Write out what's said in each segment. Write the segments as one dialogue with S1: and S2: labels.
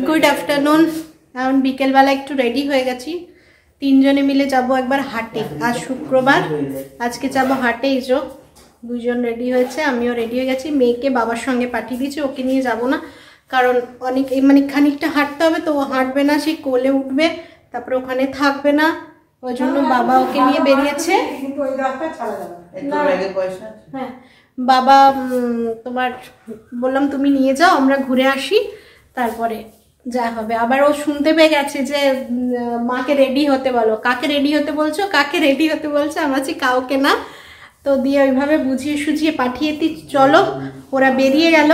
S1: Good afternoon. এখন বিকেলবেলা একটু রেডি হয়ে গেছি, তিনজনে মিলে যাব একবার হাটে। আজ শুক্রবার, আজকে যাব হাটে। ইজো দুজন রেডি হয়েছে, আমিও রেডি হয়ে গেছি। মেয়েকে বাবার সঙ্গে পাঠিয়ে দিয়েছি, ওকে নিয়ে যাব না, কারণ অনেক মানে খানিকটা হাঁটতে হবে, তো ও হাঁটবে না, সেই কোলে উঠবে, তারপরে ওখানে থাকবে না, ওই জন্য বাবা ওকে নিয়ে বেরিয়েছে। হ্যাঁ বাবা তোমার বললাম তুমি নিয়ে যাও, আমরা ঘুরে আসি, তারপরে যা হবে। আবার ও শুনতে পেয়ে গেছে যে মাকে রেডি হতে বলো। কাকে রেডি হতে বলছো, কাকে রেডি হতে বলছো? আমরা বলছি কাউকে না। তো দিয়ে ওইভাবে বুঝিয়ে সুঝিয়ে পাঠিয়ে দিই। চলো, ওরা বেরিয়ে গেল,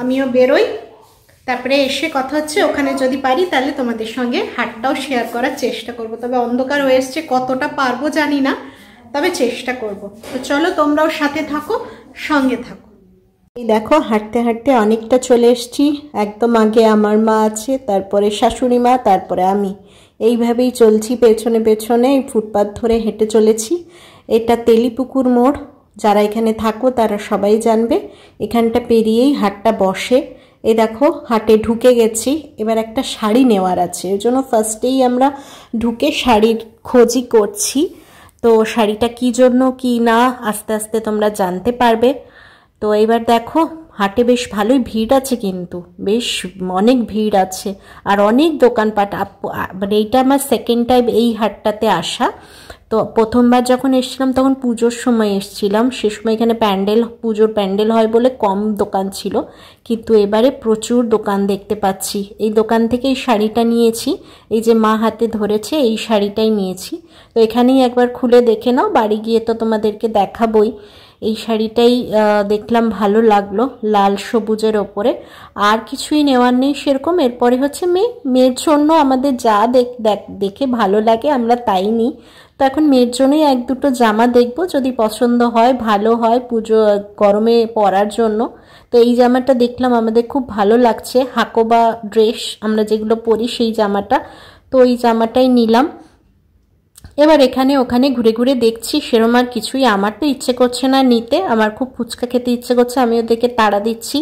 S1: আমিও বেরোই, তারপরে এসে কথা হচ্ছে। ওখানে যদি পারি তাহলে তোমাদের সঙ্গে হাটটাও শেয়ার করার চেষ্টা করব, তবে অন্ধকার হয়ে এসছে, কতটা পারবো জানি না, তবে চেষ্টা করব। তো চলো তোমরাও সাথে থাকো, সঙ্গে থাকো। এই দেখো হাঁটতে হাঁটতে অনেকটা চলে এসছি। একদম আগে আমার মা আছে, তারপরে শাশুড়ি মা, তারপরে আমি। এইভাবেই চলছি পেছনে পেছনে, ফুটপাথ ধরে হেঁটে চলেছি। এটা তেলিপুকুর মোড়, যারা এখানে থাকো তারা সবাই জানবে। এখানটা পেরিয়েই হাটটা বসে। এই দেখো হাটে ঢুকে গেছি। এবার একটা শাড়ি নেওয়ার আছে, ওই জন্য ফার্স্টেই আমরা ঢুকে শাড়ির খোঁজই করছি। তো শাড়িটা কী জন্য কি না আস্তে আস্তে তোমরা জানতে পারবে। তো এবার দেখো হাটে বেশ ভালোই ভিড় আছে, কিন্তু বেশ অনেক ভিড় আছে আর অনেক দোকানপাট। মানে এইটা আমার সেকেন্ড টাইম এই হাটটাতে আসা। তো প্রথমবার যখন এসেছিলাম তখন পুজোর সময় এসেছিলাম, সে সময় এখানে প্যান্ডেল, পুজোর প্যান্ডেল হয় বলে কম দোকান ছিল, কিন্তু এবারে প্রচুর দোকান দেখতে পাচ্ছি। এই দোকান থেকে এই শাড়িটা নিয়েছি, এই যে মা হাতে ধরেছে এই শাড়িটাই নিয়েছি। তো এখানেই একবার খুলে দেখে নাও, বাড়ি গিয়ে তো তোমাদেরকে দেখাবই। এই শাড়িটাই দেখলাম, ভালো লাগলো, লাল সবুজের ওপরে। আর কিছুই নেওয়ার নেই সেরকম। এরপরে হচ্ছে মেয়ের জন্য আমাদের যা দেখে ভালো লাগে আমরা তাই নিই। তো এখন মেয়ের জন্যই এক দুটো জামা দেখবো, যদি পছন্দ হয় ভালো হয় পুজো গরমে পরার জন্য। তো এই জামাটা দেখলাম, আমাদের খুব ভালো লাগছে, হাকোবা ড্রেস আমরা যেগুলো পরি সেই জামাটা। তো এই জামাটাই নিলাম। এবার এখানে ওখানে ঘুরে ঘুরে দেখছি, সেরম আর কিছুই আমার তো ইচ্ছে করছে না নিতে। আমার খুব ফুচকা খেতে ইচ্ছে করছে, আমি ওদেরকে তাড়া দিচ্ছি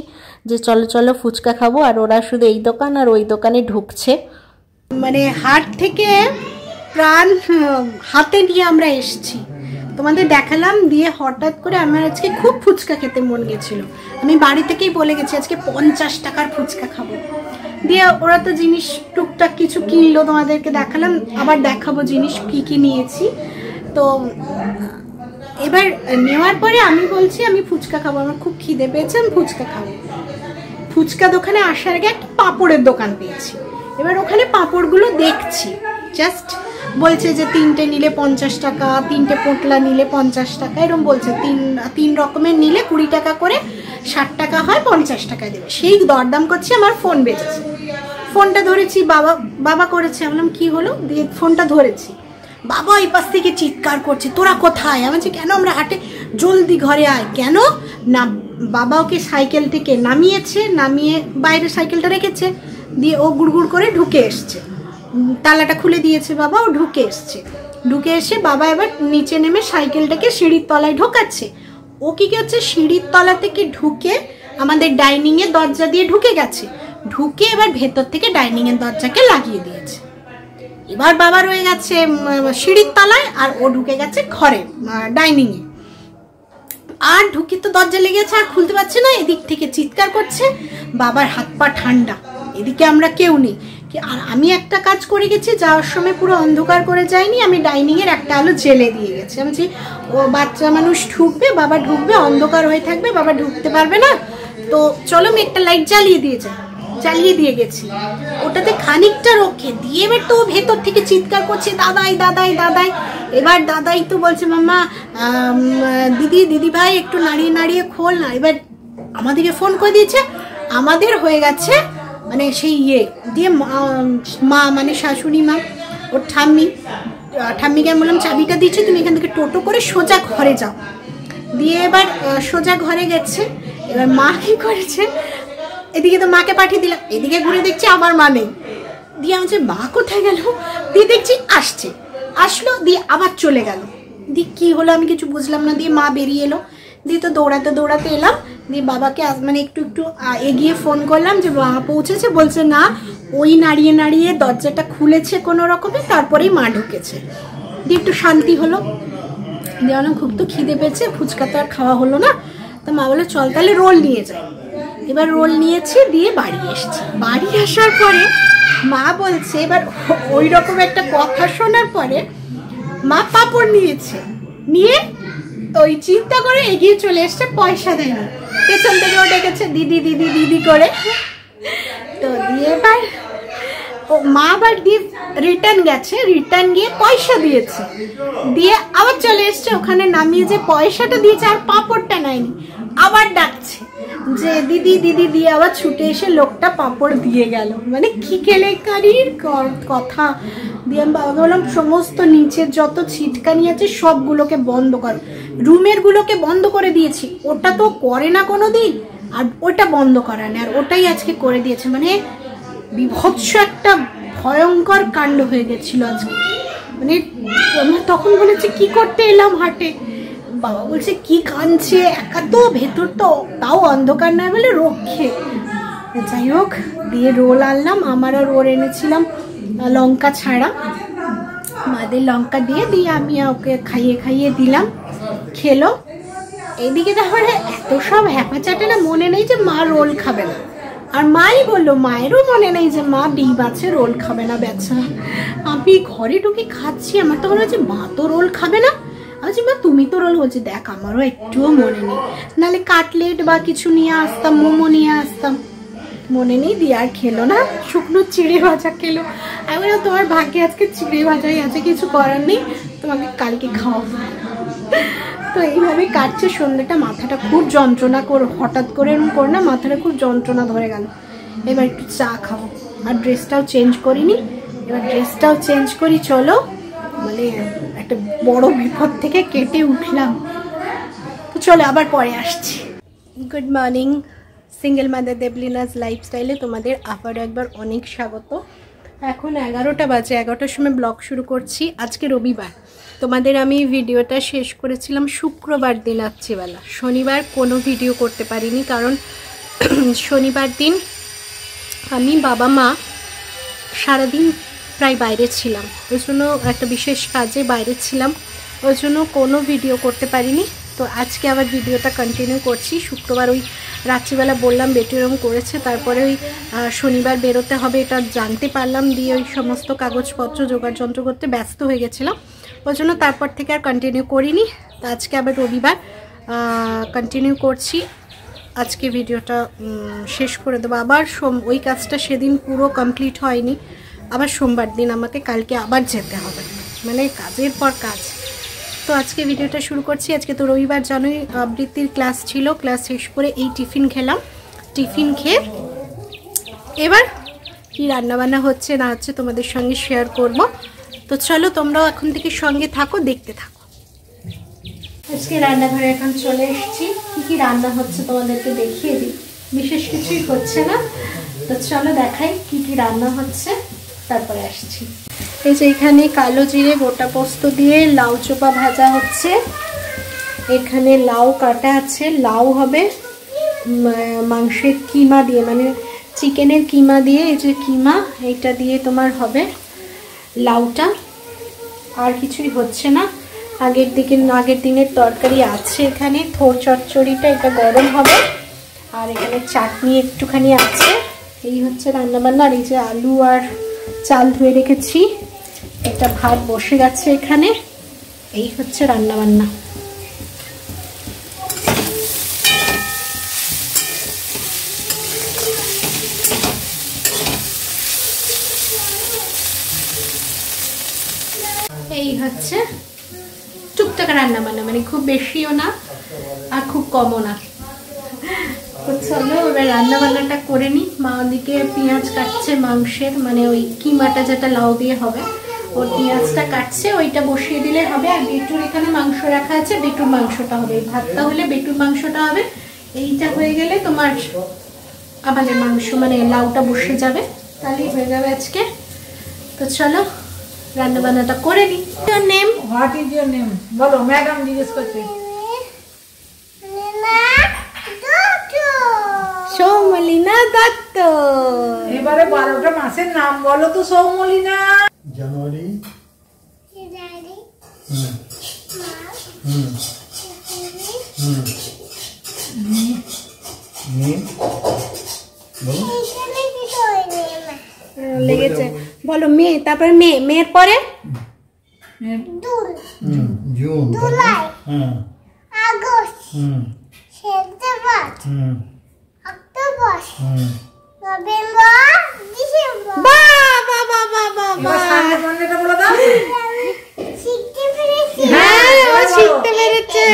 S1: যে চলো চলো ফুচকা খাবো, আর ওরা শুধু এই দোকান আর ওই দোকানে ঢুকছে। মানে হাট থেকে প্রাণ হাতে নিয়ে আমরা এসছি, তোমাদের দেখালাম। দিয়ে হঠাৎ করে আমার আজকে খুব ফুচকা খেতে মন গেছিল, আমি বাড়ি থেকেই বলে গেছি আজকে 50 টাকার ফুচকা খাবো। দিয়ে ওরা তো জিনিস টুকটাক কিছু কিনলো, তোমাদেরকে দেখালাম, আবার দেখাবো জিনিস কি কি নিয়েছি। তো এবার নেওয়ার পরে আমি বলছি আমি ফুচকা খাবো, আমার খুব খিদে পেয়েছে, আমি ফুচকা খাবো। ফুচকা দোকানে আসার আগে একটা পাঁপড়ের দোকান পেয়েছি। এবার ওখানে পাঁপড়গুলো দেখছি, জাস্ট বলছে যে 3টে নিলে 50 টাকা, 3টে পোটলা নিলে 50 টাকা, এরকম বলছে। তিন রকমের নিলে 20 টাকা করে, 60 টাকা হয়, 50 টাকা দেবে। সেই দরদাম করছি, আমার ফোন বেজেছে। ফোনটা ধরেছি, বাবা করেছে। আমি বললাম কি হলো, দিয়ে ফোনটা ধরেছি। বাবা এই পাশ থেকে চিৎকার করছে, তোরা কোথায়? আমি বলছি কেন, আমরা হাটে, জলদি ঘরে আয়। কেন না, বাবা ওকে সাইকেল থেকে নামিয়েছে, নামিয়ে বাইরে সাইকেলটা রেখেছে, দিয়ে ও গুড়গুড় করে ঢুকে এসছে। তালাটা খুলে দিয়েছে বাবা, ও ঢুকে এসছে। ঢুকে এসে বাবা এবার নিচে নেমে সাইকেলটাকে সিঁড়ির তলায় ঢোকাচ্ছে। ও কি করছে, সিঁড়ির তলা থেকে ঢুকে আমাদের ডাইনিং এর দরজা দিয়ে ঢুকে গেছে, ঢুকে এবার ভেতর থেকে ডাইনিং এর দরজাকে লাগিয়ে দিয়েছে। এবার বাবা রয়ে গেছে সিঁড়ির তলায়, আর ও ঢুকে গেছে ঘরে ডাইনিং এ। আর ঢুকে তো দরজা লেগেছে, আর খুলতে পারছে না, এদিক থেকে চিৎকার করছে। বাবার হাত পা ঠান্ডা, এদিকে আমরা কেউ নেই। আর আমি একটা কাজ করে গেছি, যাওয়ার সময় পুরো অন্ধকার করে যাইনি, আমি ডাইনিং এর একটা আলো জেলে দিয়ে গেছি। আমি বলছি ও বাচ্চা মানুষ ঢুকবে, বাবা ঢুকবে, অন্ধকার হয়ে থাকবে, বাবা ঢুকতে পারবে না, তো চলো আমি একটা লাইট জ্বালিয়ে দিয়ে যাই। চালিয়ে দিয়ে গেছি, ওটাতে খানিকটা রক্ষে। দিয়ে এবার তো ভেতর থেকে চিৎকার করছে দাদাই দাদাই দাদাই। এবার দাদাই তো বলছে মাম্মা দিদি ভাই একটু নাড়িয়ে নাড়িয়ে খোল না। এবার আমাদেরকে ফোন করে দিয়েছে, আমাদের হয়ে গেছে মানে সেই দিয়ে মা মানে শাশুড়ি মা, ওর ঠাম্মিকে আমি বললাম চাবিটা দিচ্ছি, তুমি এখান থেকে টোটো করে সোজা ঘরে যাও। দিয়ে এবার সোজা ঘরে গেছে। এবার মা কি করেছে, এদিকে তো মাকে পাঠিয়ে দিলাম, এদিকে ঘুরে দেখছি আমার মা নেই। দিয়ে আমি মা কোথায় গেল, দিয়ে দেখছি আসলো, দিয়ে আবার চলে গেল। দিয়ে কি হলো আমি কিছু বুঝলাম না। দিয়ে মা বেরিয়ে এলো, দিয়ে তো দৌড়াতে দৌড়াতে এলাম, দিয়ে বাবাকে মানে একটু একটু এগিয়ে ফোন করলাম যে মা পৌঁছেছে, বলছে না ওই নাড়িয়ে নাড়িয়ে দরজাটা খুলেছে কোনো রকমে, তারপরেই মা ঢুকেছে। দিয়ে একটু শান্তি হলো। দিয়ে অনেক খুব তো খিদে পেয়েছে, ফুচকা তো আর খাওয়া হলো না, তো মা বলে চল তাহলে রোল নিয়ে যাই। এবার রোল নিয়েছি, দিয়ে বাড়ি এসেছি। বাড়ি আসার পরে মা বলছে, এবার ওই রকম একটা কথা শোনার পরে মা পাঁপড় নিয়েছে, নিয়ে ওই চিন্তা করে এগিয়ে চলে এসছে, পয়সা দেয়নি। পেছন থেকেও ডেকেছে দিদি দিদি দিদি করে। তো দিয়ে এবার ও মা আবার দিয়ে রিটার্ন গেছে, রিটার্ন গিয়ে পয়সা দিয়েছে, দিয়ে আবার চলে এসছে, ওখানে নামিয়ে যে পয়সাটা দিয়েছে আর পাঁপড়টা নেয়নি, আবার ডাকছে যে দিদি দিদি, দিয়ে আবার ছুটে এসে লোকটা পাঁপড় দিয়ে গেল। মানে কি কেলেঙ্কারির কথা। দিয়ে আমি বাবাকে বললাম সমস্ত নিচের যত ছিটকানি আছে সবগুলোকে বন্ধ করো, রুমের গুলোকে বন্ধ করে দিয়েছি, ওটা তো করে না কোনো দিন, আর ওটা বন্ধ করা নেই, আর ওটাই আজকে করে দিয়েছে। মানে বিভৎস একটা ভয়ঙ্কর কাণ্ড হয়ে গেছিল আজকে। মানে আমরা তখন বলেছি কি করতে এলাম হাটে, বাবা বলছে কি কাঁদছে, একা তো ভেতর তো তাও অন্ধকার নয় বলে রক্ষে। যাই হোক, দিয়ে রোল আনলাম, আমারও রোল এনেছিলাম লঙ্কা ছাড়া, মাদের লঙ্কা দিয়ে দিয়ে আমি ওকে খাইয়ে খাইয়ে দিলাম, খেলো। এইদিকে তারপরে এত সব হ্যাপাচাটে না, মনে নেই যে মা রোল খাবে না, আর মাই বললো মায়েরও মনে নেই যে মা ডিম আছে রোল খাবে না বেচা। আমি ঘরে ঢুকে খাচ্ছি, আমার তখন হচ্ছে মা তো রোল খাবে না, আচ্ছা মা তুমি তো রোল, বলছি দেখ আমারও একটুও মনে নেই, নাহলে কাটলেট বা কিছু নিয়ে আসতাম, মোমো নিয়ে আসতাম, মনে নেই। দিয়ে আর খেলো না, শুকনো চিড়ে ভাজা খেলো। আমি বললাম তোমার ভাগ্যে আজকে চিড়ে ভাজাই আছে, কিছু করার নেই, তোমাকে কালকে খাওয়াবো। তো এইভাবে কাটছে সন্ধ্যেটা, মাথাটা খুব যন্ত্রণা হঠাৎ করে এরকম করে না, মাথাটা খুব যন্ত্রণা ধরে গেল। এবার একটু চা খাবো, আর ড্রেসটাও চেঞ্জ করিনি, এবার ড্রেসটাও চেঞ্জ করি। চলো, মানে একটা বড় বিপদ থেকে কেটে উঠলাম। তো চলো আবার পরে আসছি। গুড মর্নিং, সিঙ্গেল মাদার দেবলিনাস লাইফস্টাইলে তোমাদের আবার একবার অনেক স্বাগত। এখন 11টা বাজে, 11টার সময় ব্লগ শুরু করছি। আজকে রবিবার, তোমাদের আমি ভিডিওটা শেষ করেছিলাম শুক্রবার দিন রাত্রিবেলা। শনিবার কোনো ভিডিও করতে পারিনি, কারণ শনিবার দিন আমি বাবা মা সারাদিন প্রায় বাইরে ছিলাম, ওই জন্য একটা বিশেষ কাজে বাইরে ছিলাম, ওই জন্য কোনো ভিডিও করতে পারিনি। তো আজকে আবার ভিডিওটা কন্টিনিউ করছি। শুক্রবার ওই রাত্রিবেলা বললাম বেটি এরম করেছে, তারপরে ওই শনিবার বেরোতে হবে এটা জানতে পারলাম, দিয়ে ওই সমস্ত কাগজপত্র জোগাড় যন্ত্র করতে ব্যস্ত হয়ে গেছিলাম, ওই জন্য তারপর থেকে আর কন্টিনিউ করিনি। তো আজকে আবার রবিবার কন্টিনিউ করছি। আজকে ভিডিওটা শেষ করে দেবো। আবার ওই কাজটা সেদিন পুরো কমপ্লিট হয়নি, আবার সোমবার দিন আমাকে কালকে আবার যেতে হবে, মানে কাজের পর কাজ। তো আজকে ভিডিওটা শুরু করছি। আজকে তো রবিবার জানোই, আবৃত্তির ক্লাস ছিল, ক্লাস শেষ করে এই টিফিন খেলাম। টিফিন খেয়ে এবার কি রান্নাবান্না হচ্ছে না হচ্ছে তোমাদের সঙ্গে শেয়ার করব। তো চলো তোমরাও এখন থেকে সঙ্গে থাকো, দেখতে থাকো। আজকে রান্নাঘরে এখন চলে এসেছি, কি কি রান্না হচ্ছে তোমাদেরকে দেখিয়ে দিই। বিশেষ কিছুই হচ্ছে না, তো চলো দেখাই কি কি রান্না হচ্ছে, তারপরে আসছি। এই যে এখানে কালো জিরে গোটা পোস্ত দিয়ে লাউ চোপা ভাজা হচ্ছে, এখানে লাউ কাটা আছে, লাউ হবে মাংসের কিমা দিয়ে, মানে চিকেনের কিমা দিয়ে, এই যে কিমা এইটা দিয়ে তোমার হবে লাউটা। আর কিছুই হচ্ছে না, আগের দিনের তরকারি আছে, এখানে থোড় চচ্চড়িটা এটা গরম হবে, আর এখানে চাটনি একটুখানি আছে। এই হচ্ছে রান্নাবান্না। আর এই যে আলু আর চাল ধুয়ে রেখেছি, একটা ভাত বসে গেছে এখানে। এই হচ্ছে রান্নাবান্না। এই হচ্ছে টুকটাক রান্নাবান্না, মানে খুব বেশিও না আর খুব কমও না। তো চলো এবার রান্নাবান্নাটা করে নিই। মা ওদিকে পেঁয়াজ কাটছে মাংসের, মানে ওই কিমাটা যেটা লাউ দিয়ে হবে, ওর পেঁয়াজটা কাটছে, ওইটা বসিয়ে দিলে হবে। আর বেটুর এখানে মাংস রাখা আছে, বেটুর মাংসটা হবে। ভাতটা হলে বেটুর মাংসটা হবে, এইটা হয়ে গেলে তোমার আমাদের মাংস মানে লাউটা বসে যাবে, তাহলেই হয়ে যাবে আজকে। তো চলো রান্নাবান্নাটা করে নিই। তোর name?
S2: What is your name? বলো, ম্যাডাম জিজ্ঞেস করছে।
S1: সৌমলিনা দত্ত।
S2: এবারে 12টা মাসের নাম বলো তো সৌমলিনা।
S3: জানুয়ারি,
S1: লেগেছে বলো মে, তারপরে মে, মেয়ের পরে
S3: June,
S4: August, September, October, November, December.
S1: বাবা বাবা বাবা,
S2: সামনে বন্ধটা বলে দাও।
S4: শিখতে পেরেছি।
S1: হ্যাঁ ও শিখতে পেরেছে।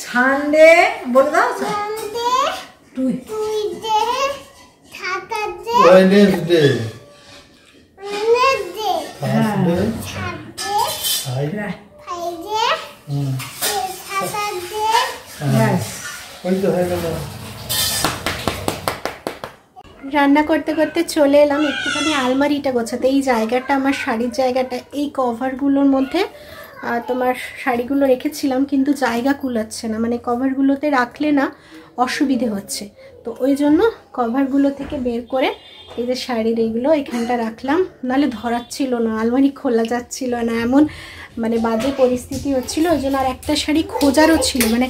S2: সানডে বলে দাও।
S4: Sunday, Tuesday, Saturday,
S3: Wednesday,
S4: Wednesday,
S3: Thursday,
S4: Sunday,
S3: Friday,
S4: Friday, Saturday.
S3: ওই তো হয়ে গেল।
S1: রান্না করতে করতে চলে এলাম একটুখানি আলমারিটা গোছাতে। এই জায়গাটা আমার শাড়ির জায়গাটা, এই কভারগুলোর মধ্যে তোমার শাড়িগুলো রেখেছিলাম, কিন্তু জায়গা কুলাচ্ছে না, মানে কভারগুলোতে রাখলে না অসুবিধে হচ্ছে। তো ওই জন্য কভারগুলো থেকে বের করে এই যে শাড়ির এইগুলো এখানটা রাখলাম, নাহলে ধরাচ্ছিল না, আলমারি খোলা যাচ্ছিল না, এমন মানে বাজে পরিস্থিতি হচ্ছিল। ওই জন্য আর একটা শাড়ি খোঁজারও ছিল, মানে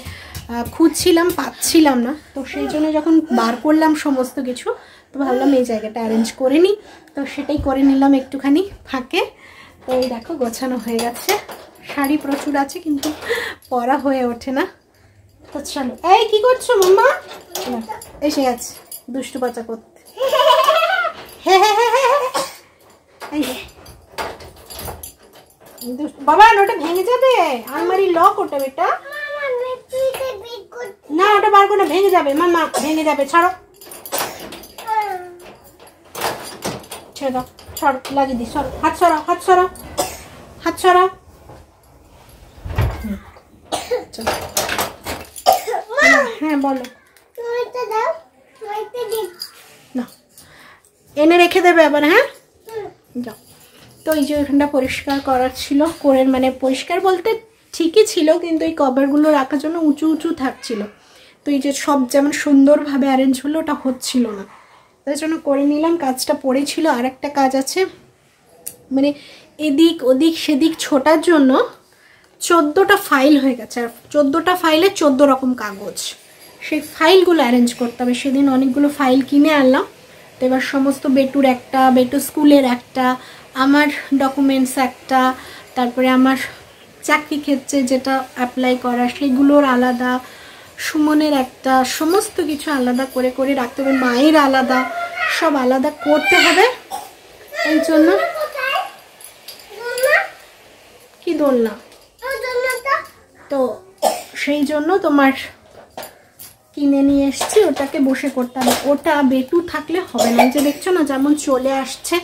S1: খুঁজছিলাম পাচ্ছিলাম না। তো সেই জন্য যখন বার করলাম সমস্ত কিছু, তো ভাবলাম এই জায়গাটা অ্যারেঞ্জ করে নিই। তো সেটাই করে নিলাম একটুখানি ফাঁকে। তো এই দেখো গোছানো হয়ে গেছে। শাড়ি প্রচুর আছে কিন্তু পরা হয়ে ওঠে না। তো চলো, এই কি করছো মাম্মা? এসে গেছে দুষ্টু বাচ্চা করতে। এই বাবা ওটা ভেঙে যাবে, আলমারি লক ওটা বেটা। না ওটা বার করে ভেঙে যাবে মাম্মা, ভেঙে যাবে, ছাড়ো ছেড়ে দাও, সর লাগিয়ে দিই, সর, হাত সরাও, হাত সরাও, হাত সরাও। হ্যাঁ বলো। না এনে রেখে দেবে আবার, হ্যাঁ যাও। তো এই যে ওইখানটা পরিষ্কার করার ছিল, করে মানে পরিষ্কার বলতে ঠিকই ছিল, কিন্তু এই কভারগুলো রাখার জন্য উঁচু উঁচু থাকছিল। তো এই যে সব যেমন সুন্দরভাবে অ্যারেঞ্জ হলো, ওটা হচ্ছিল না, তাই জন্য করে নিলাম। কাজটা পড়েছিল, আর একটা কাজ আছে, মানে এদিক ওদিক সেদিক ছোটার জন্য 14টা ফাইল হয়ে গেছে, আর 14টা ফাইলে 14 রকম কাগজ, সেই ফাইলগুলো অ্যারেঞ্জ করতে হবে। সেদিন অনেকগুলো ফাইল কিনে আনলাম। তো এবার সমস্ত বেটুর একটা, বেটু স্কুলের একটা, আমার ডকুমেন্টস একটা, তারপরে আমার চাকরি ক্ষেত্রে যেটা অ্যাপ্লাই করা সেগুলোর আলাদা, সুমনের একটা, সমস্ত কিছু আলাদা করে করে রাখতে হবে, মায়ের আলাদা, সব আলাদা করতে হবে। এই জন্য কি দোলনা, তো সেই জন্য তোমার কিনে নিয়ে এসছি, ওটাকে বসে করতে হবে। ওটা বেটু থাকলে হবে না, যে দেখছো না যেমন চলে আসছে,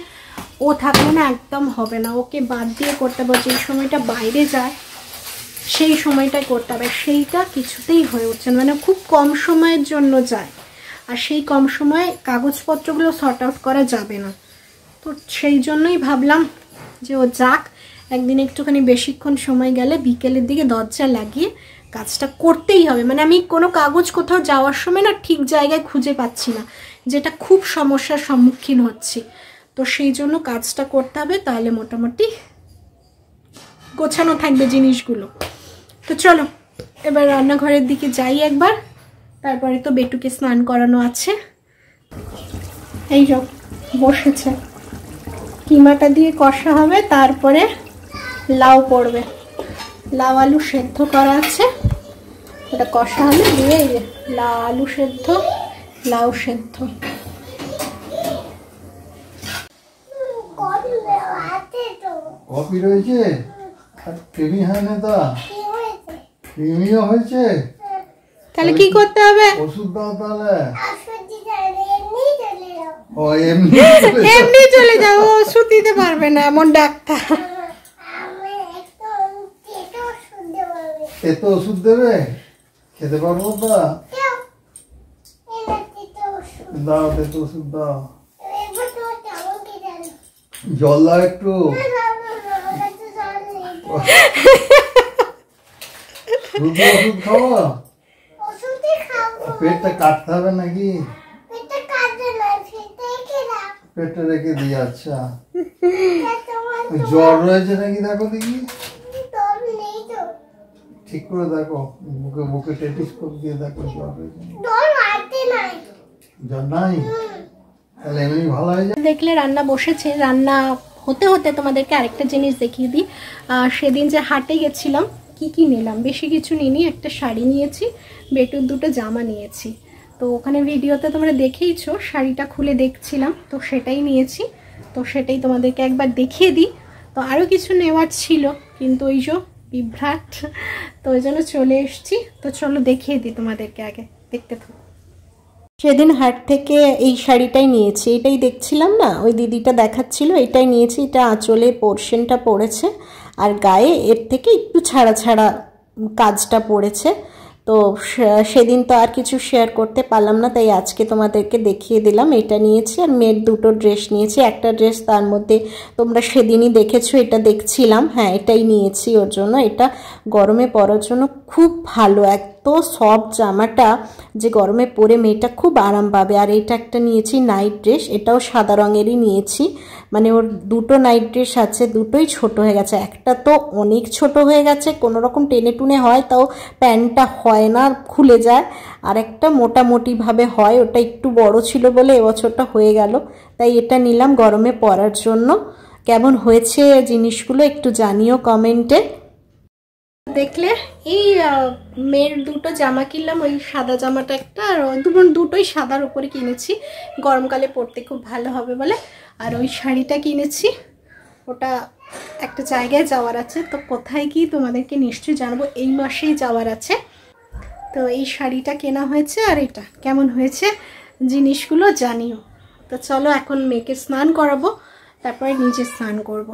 S1: ও থাকলে না একদম হবে না, ওকে বাদ দিয়ে করতে হবে। যেই সময়টা বাইরে যায় সেই সময়টাই করতে হবে, সেইটা কিছুতেই হয়ে উঠছে না, মানে খুব কম সময়ের জন্য যায়, আর সেই কম সময়ে কাগজপত্রগুলো সর্ট আউট করা যাবে না। তো সেই জন্যই ভাবলাম যে ও যাক, একদিন একটুখানি বেশিক্ষণ সময় গেলে বিকেলের দিকে দরজা লাগিয়ে কাজটা করতেই হবে। মানে আমি কোনো কাগজ কোথাও যাওয়ার সময় না ঠিক জায়গায় খুঁজে পাচ্ছি না, যেটা খুব সমস্যার সম্মুখীন হচ্ছি। তো সেই জন্য কাজটা করতে হবে, তাহলে মোটামুটি গোছানো থাকবে জিনিসগুলো। তো চলো এবার রান্নাঘরের দিকে যাই একবার, তারপরে তো বেটুকে স্নান করানো আছে। এই সব বসেছে, কিমাটা দিয়ে কষা হবে, তারপরে লাউ পড়বে, লাউ আলু সেদ্ধ করা আছে, ওটা কষা হবে, দিয়ে এই যে আলু সেদ্ধ, লাউ সেদ্ধ।
S3: কফি রয়েছে, আর ক্রিমি হয় না, তা ক্রিমিও হয়েছে।
S1: তাহলে কি করতে হবে?
S3: ওষুধ দাও তাহলে। ও এমনি
S1: এমনি চলে যাও, ওষুধ দিতে পারবে না এমন ডাক্তার।
S3: এত ওষুধ দেবে, খেতে পারবো তা? দাও এত ওষুধ দাও, জল দাও একটু। শুধু ওষুধ খাওয়া? পেটটা কাটতে হবে নাকি?
S4: এটা কাটে না, সেটা রেখে দাও।
S3: পেটটা রেখে দিই। আচ্ছা,
S4: এটা তোমার
S3: জ্বর রয়েছে নাকি দেখো দেখি,
S4: তোর নেই তো।
S3: ঠিক করে দেখো, বুকে বুকে টেলিস্কোপ দিয়ে দেখো জ্বর রয়েছে নাকি।
S4: তোর হাতে নাই।
S3: জ্বর নাই, তাহলে এমনি ভালো হয়ে যায়।
S1: দেখলে রান্না বসেছে, রান্না হতে হতে তোমাদেরকে আরেকটা জিনিস দেখিয়ে দিই। সেদিন যে হাটে গেছিলাম, কি কি নিলাম, বেশি কিছু নিইনি। একটা শাড়ি নিয়েছি, বেটুর দুটো জামা নিয়েছি। তো ওখানে ভিডিওতে তোমরা দেখেইছো, শাড়িটা খুলে দেখছিলাম, তো সেটাই নিয়েছি। তো সেটাই তোমাদেরকে একবার দেখিয়ে দিই। তো আরও কিছু নেওয়ার ছিল, কিন্তু ওই যে বিভ্রাট, তো ওই জন্য চলে এসছি। তো চলো দেখিয়ে দিই তোমাদেরকে, আগে দেখতে থাকো। সেদিন হাট থেকে এই শাড়িটাই নিয়েছি, এটাই দেখছিলাম না, ওই দিদিটা দেখাচ্ছিল, এটাই নিয়েছি। এটা আঁচলের পোর্শনটা পড়েছে, আর গায়ে এর থেকে একটু ছাড়া ছাড়া কাজটা পড়েছে। তো সেদিন তো আর কিছু শেয়ার করতে পারলাম না, তাই আজকে তোমাদেরকে দেখিয়ে দিলাম। এটা নিয়েছি, আর মেয়ের দুটো ড্রেস নিয়েছি। একটা ড্রেস তার মধ্যে তোমরা সেদিনই দেখেছো, এটা দেখছিলাম, হ্যাঁ এটাই নিয়েছি ওর জন্য। এটা গরমে পরার জন্য খুব ভালো, এত সফট জামাটা যে গরমে পরে মেয়েটা খুব আরাম পাবে। আর এটা একটা নিয়েছি নাইট ড্রেস, এটাও সাদা রঙেরই নিয়েছি। মানে ওর দুটো নাইট ড্রেস আছে, দুটোই ছোট হয়ে গেছে। একটা তো অনেক ছোট হয়ে গেছে, কোনো রকম টেনে টুনে হয়, তাও প্যান্টটা হয় না, খুলে যায়। আর একটা মোটামুটিভাবে হয়, ওটা একটু বড় ছিল বলে এবছরটা হয়ে গেল, তাই এটা নিলাম গরমে পরার জন্য। কেমন হয়েছে জিনিসগুলো একটু জানিও কমেন্টে। দেখলে এই মেয়ের দুটো জামা কিনলাম, ওই সাদা জামাটা একটা, আর দুটোই সাদার উপরে কিনেছি, গরমকালে পরতে খুব ভালো হবে বলে। আর ওই শাড়িটা কিনেছি, ওটা একটা জায়গায় যাওয়ার আছে, তো কোথায় কি তোমাদেরকে নিশ্চয়ই জানাবো, এই মাসেই যাওয়ার আছে। তো এই শাড়িটা কেনা হয়েছে, আর এটা কেমন হয়েছে জিনিসগুলো জানিও। তো চলো এখন মেয়েকে স্নান করাবো, তারপরে নিজে স্নান করব।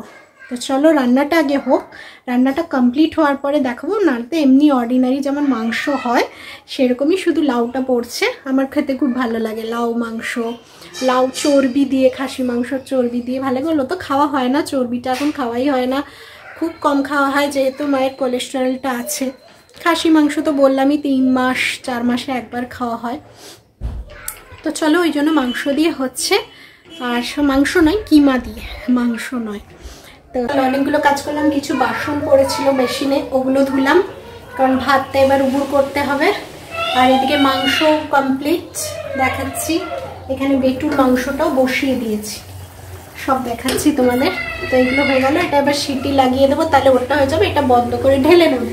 S1: তো চলো রান্নাটা আগে হোক, রান্নাটা কমপ্লিট হওয়ার পরে দেখাবো। নাড়তে এমনি অর্ডিনারি যেমন মাংস হয় সেরকমই, শুধু লাউটা পড়ছে। আমার খেতে খুব ভালো লাগে লাউ মাংস, লাউ চর্বি দিয়ে, খাসি মাংসর চর্বি দিয়ে ভালো লাগে। ওগুলো তো খাওয়া হয় না, চর্বিটা এখন খাওয়াই হয় না, খুব কম খাওয়া হয়, যেহেতু মায়ের কোলেস্টেরলটা আছে। খাসি মাংস তো বললামই 3 মাস 4 মাসে একবার খাওয়া হয়। তো চলো ওই জন্য মাংস দিয়ে হচ্ছে, আর মাংস নয় কিমা দিয়ে, মাংস নয়। তো অনেকগুলো কাজ করলাম, কিছু বাসন পড়েছিল মেশিনে, ওগুলো ধুলাম, কারণ ভাতটা এবার উবুর করতে হবে। আর এদিকে মাংস কমপ্লিট দেখাচ্ছি, এখানে বেটুর মাংসটাও বসিয়ে দিয়েছি, সব দেখাচ্ছি তোমাদের। তো এগুলো হয়ে গেল, এটা এবার সিটি লাগিয়ে দেবো, তাহলে ওটা হয়ে যাবে। এটা বন্ধ করে ঢেলে নেবো,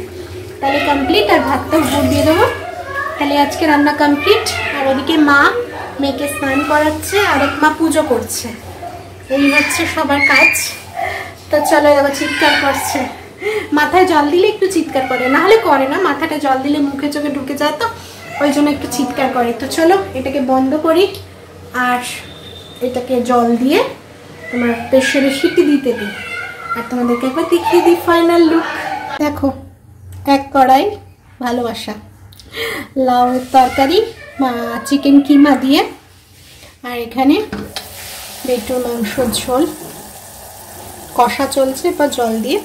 S1: তাহলে কমপ্লিট। আর ভাতটা উবুর দিয়ে দেবো, তাহলে আজকে রান্না কমপ্লিট। আর ওদিকে মা মেয়েকে স্নান করাচ্ছে, আরেক মা পুজো করছে, এই হচ্ছে সবার কাজ। তো চলো দেখো চিৎকার করছে, মাথায় জল দিলে একটু চিৎকার করে, না হলে করে না, মাথাটা জল দিলে মুখে চোখে ঢুকে যায়, তো ওই জন্য একটু চিৎকার করে। তো চলো এটাকে বন্ধ করি, আর এটাকে জল দিয়ে তোমার প্রেসারে সিটি দিতে দিই, আর তোমাদেরকে একবার দেখিয়ে দিই ফাইনাল লুক। দেখো এক কড়াই ভালোবাসা লাউয়ের তরকারি, চিকেন কিমা দিয়ে, আর এখানে বেটুর মাংসর ঝোল কষা চলছে, বা জল দিয়ে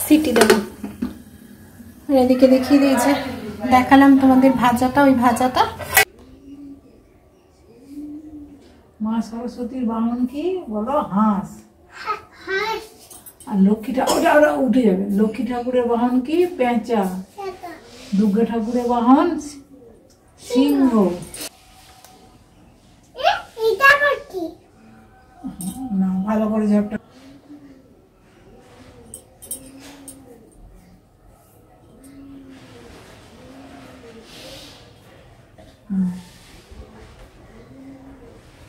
S1: সিটি দেবো। আর এদিকে দেখিয়ে দিই, যে দেখালাম তোমাদের ভাজাটা, ওই ভাজাটা।
S2: মা সরস্বতীর বাহন কি বলো? হাঁস।
S4: হাঁস।
S2: আর লক্ষ্মী ঠাকুর, ওটা উঠে যাবে। লক্ষ্মী ঠাকুরের বাহন কি? পেঁচা। দুর্গা ঠাকুরের বাহন সিংহ।
S4: এটা আবার কি?
S2: না ভালো করে ঝাপটা।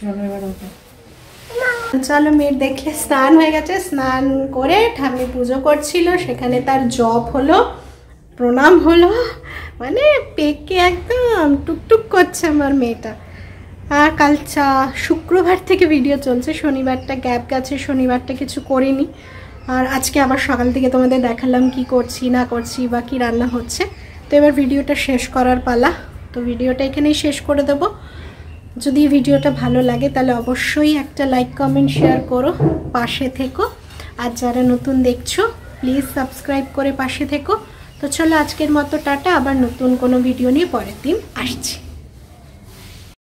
S2: চলো এবার ওটা।
S1: চলো মেয়ের দেখে স্নান হয়ে গেছে, স্নান করে ঠাম্মি পুজো করছিল, সেখানে তার জপ হলো, প্রণাম হলো, মানে পেকে একদম টুকটুক করছে আমার মেয়েটা। আর কাল শুক্রবার থেকে ভিডিও চলছে, শনিবারটা গ্যাপ গেছে, শনিবারটা কিছু করিনি। আর আজকে আবার সকাল থেকে তোমাদের দেখালাম কি করছি না করছি, বা কি রান্না হচ্ছে। তো এবার ভিডিওটা শেষ করার পালা, তো ভিডিওটা এখানেই শেষ করে দেবো। যদি ভিডিওটা ভালো লাগে তাহলে অবশ্যই একটা লাইক কমেন্ট শেয়ার করো, পাশে থেকো। আর যারা নতুন দেখছো প্লিজ সাবস্ক্রাইব করে পাশে থেকো। তো চলো আজকের মতো টাটা, আবার নতুন কোনো ভিডিও নিয়ে পরের দিন আসছি।